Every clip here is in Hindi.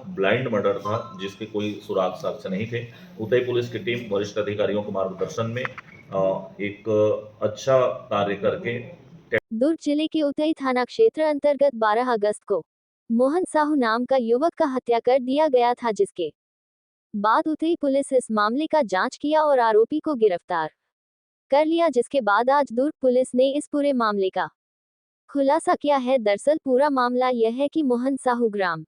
ब्लाइंड मर्डर था जिसके कोई सुराग साक्ष्य नहीं थे। उतई पुलिस की टीम वरिष्ठ अधिकारियों के मार्गदर्शन में एक अच्छा कार्य करके दुर्ग जिले के उतई थाना क्षेत्र अंतर्गत 12 अगस्त को मोहन साहू नाम का युवक का हत्या कर दिया गया था, जिसके बाद उतई पुलिस इस मामले का जांच किया और आरोपी को गिरफ्तार कर लिया, जिसके बाद आज दुर्ग पुलिस ने इस पूरे मामले का खुलासा किया है। दरअसल पूरा मामला यह है कि मोहन साहू ग्राम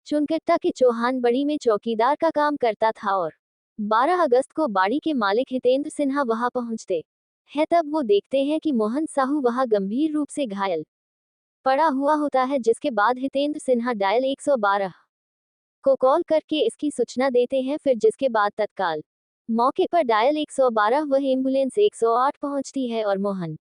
चुनकट्टा के चौहान बड़ी में चौकीदार का काम करता था और 12 अगस्त को बाड़ी के मालिक हितेंद्र सिन्हा वहां पहुंचते हैं। तब वो देखते हैं कि मोहन साहू वहां गंभीर रूप से घायल पड़ा हुआ होता है, जिसके बाद हितेंद्र सिन्हा डायल 112 को कॉल करके इसकी सूचना देते हैं। फिर जिसके बाद तत्काल मौके पर डायल 112 वह एम्बुलेंस 108 पहुंचती है और मोहन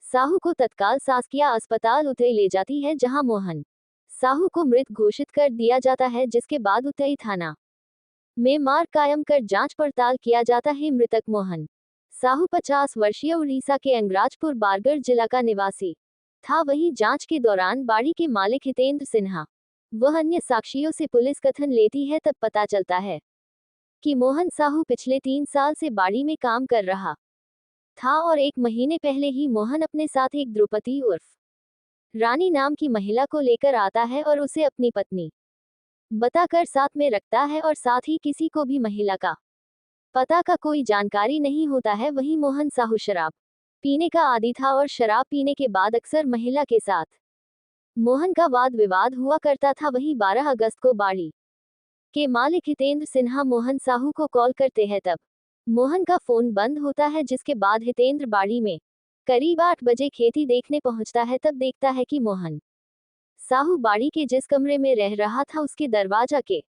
साहू को तत्काल शासकीय अस्पताल उतई ले जाती है, जहां मोहन साहू को मृत घोषित कर दिया जाता है। जिसके बाद उतई थाना में मार्ग कायम कर जांच पड़ताल किया जाता है। मृतक मोहन साहू 50 वर्षीय उड़ीसा के अंगराजपुर बारगढ़ जिला का निवासी था। वहीं जांच के दौरान बाड़ी के मालिक हितेंद्र सिन्हा वह अन्य साक्षियों से पुलिस कथन लेती है, तब पता चलता है कि मोहन साहू पिछले 3 साल से बाड़ी में काम कर रहा था और 1 महीने पहले ही मोहन अपने साथ एक द्रौपदी उर्फ रानी नाम की महिला को लेकर आता है और उसे अपनी पत्नी बताकर साथ में रखता है और साथ ही किसी को भी महिला का पता का कोई जानकारी नहीं होता है। वहीं मोहन साहू शराब पीने का आदी था और शराब पीने के बाद अक्सर महिला के साथ मोहन का वाद विवाद हुआ करता था। वहीं 12 अगस्त को बाड़ी के मालिक हितेंद्र सिन्हा मोहन साहू को कॉल करते हैं, तब मोहन का फोन बंद होता है। जिसके बाद हितेंद्र बाड़ी में करीब 8 बजे खेती देखने पहुंचता है। तब देखता है कि मोहन साहू बाड़ी के जिस कमरे में रह रहा था उसके दरवाजा के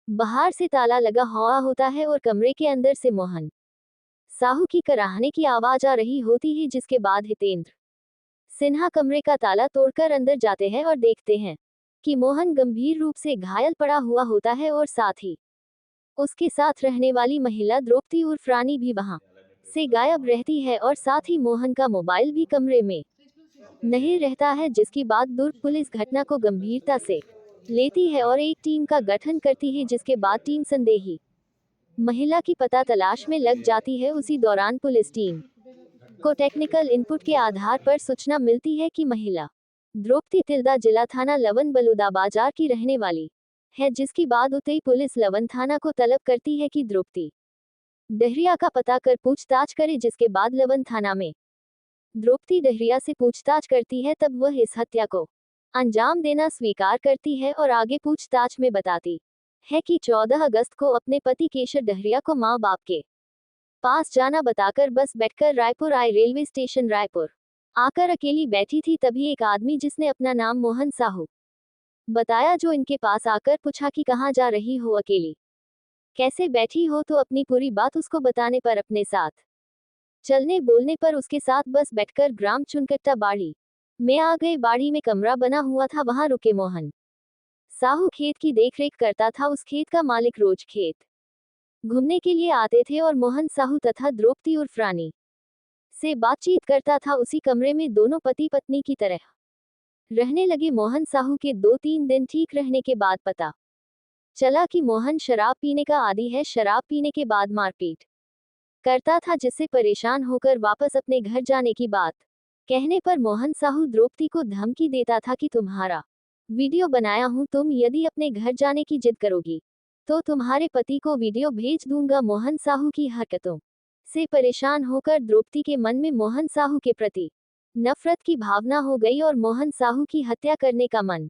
बाहर से ताला लगा हुआ होता है और कमरे के अंदर से मोहन साहू की कराहने की आवाज आ रही होती है। जिसके बाद हितेंद्र सिन्हा कमरे का ताला तोड़कर अंदर जाते हैं और देखते हैं कि मोहन गंभीर रूप से घायल पड़ा हुआ होता है और साथ ही उसके साथ रहने वाली महिला द्रौपदी उर्फ रानी भी वहां से गायब रहती है और साथ ही मोहन का मोबाइल भी कमरे में नहीं रहता है। जिसकी बाद दुर्ग पुलिस घटना को गंभीरता से लेती है और एक टीम का गठन करती है। जिसके बाद टीम संदेही महिला की पता तलाश में लग जाती है। उसी दौरान पुलिस टीम को टेक्निकल इनपुट के आधार पर सूचना मिलती है कि महिला द्रौपदी तिल्दा जिला थाना लवन बलुदा बाजार की रहने वाली है। जिसकी बाद उतई पुलिस लवन थाना को तलब करती है कि द्रौपदी डहरिया का पता कर पूछताछ करे। जिसके बाद लवन थाना में द्रौपदी डहरिया से पूछताछ करती है। तब वह इस हत्या को अंजाम देना स्वीकार करती है और आगे पूछताछ में बताती है कि 14 अगस्त को अपने पति केशर डहरिया को मां बाप के पास जाना बताकर बस बैठकर रायपुर आए। रेलवे स्टेशन रायपुर आकर अकेली बैठी थी। तभी एक आदमी जिसने अपना नाम मोहन साहू बताया, जो इनके पास आकर पूछा कि कहाँ जा रही हो, अकेली कैसे बैठी हो, तो अपनी पूरी बात उसको बताने पर अपने साथ चलने बोलने पर उसके साथ बस बैठकर ग्राम चुनकट्टा बाड़ी में आ गए। बाड़ी में कमरा बना हुआ था, वहां रुके। मोहन साहू खेत की देखरेख करता था। उस खेत का मालिक रोज खेत घूमने के लिए आते थे और मोहन साहू तथा द्रौपदी उर्फ रानी से बातचीत करता था। उसी कमरे में दोनों पति पत्नी की तरह रहने लगे। मोहन साहू के 2-3 दिन ठीक रहने के बाद पता चला कि मोहन शराब पीने का आदी है। शराब पीने के बाद मारपीट करता था, जिससे परेशान होकर वापस अपने घर जाने की बात कहने पर मोहन साहू द्रौपदी को धमकी देता था कि तुम्हारा वीडियो बनाया हूं, तुम यदि अपने घर जाने की जिद करोगी तो तुम्हारे पति को वीडियो भेज दूंगा। मोहन साहू की हरकतों से परेशान होकर द्रौपदी के मन में मोहन साहू के प्रति नफरत की भावना हो गई और मोहन साहू की हत्या करने का मन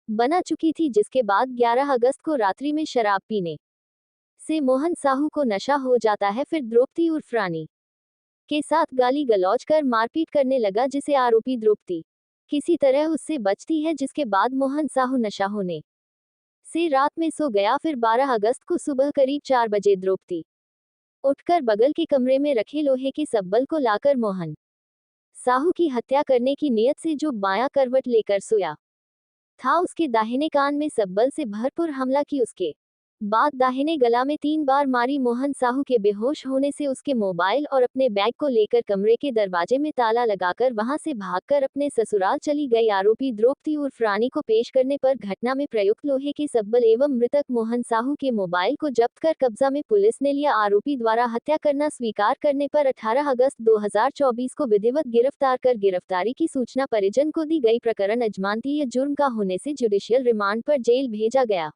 बना चुकी थी। जिसके बाद 11 अगस्त को रात्रि में शराब पीने से मोहन साहू को नशा हो जाता है। फिर द्रौपदी उर्फ रानी के साथ गाली गलौज कर मारपीट करने लगा, जिसे आरोपी द्रौपदी किसी तरह उससे बचती है। जिसके बाद मोहन साहू नशा होने से रात में सो गया। फिर 12 अगस्त को सुबह करीब 4 बजे द्रौपदी उठकर बगल के कमरे में रखे लोहे के सब्बल को लाकर मोहन साहू की हत्या करने की नियत से जो बायां करवट लेकर सोया था, उसके दाहिने कान में सब्बल से भरपूर हमला की उसके बाद दाहिने गला में 3 बार मारी। मोहन साहू के बेहोश होने से उसके मोबाइल और अपने बैग को लेकर कमरे के दरवाजे में ताला लगाकर वहां से भागकर अपने ससुराल चली गई आरोपी द्रौपदी उर्फ रानी को पेश करने पर घटना में प्रयुक्त लोहे के सब्बल एवं मृतक मोहन साहू के मोबाइल को जब्त कर कब्जा में पुलिस ने लिया। आरोपी द्वारा हत्या करना स्वीकार करने पर 18 अगस्त 2024 को विधिवत गिरफ्तार कर गिरफ्तारी की सूचना परिजन को दी गई। प्रकरण अजमानतीय जुर्म का होने से जुडिशियल रिमांड पर जेल भेजा गया।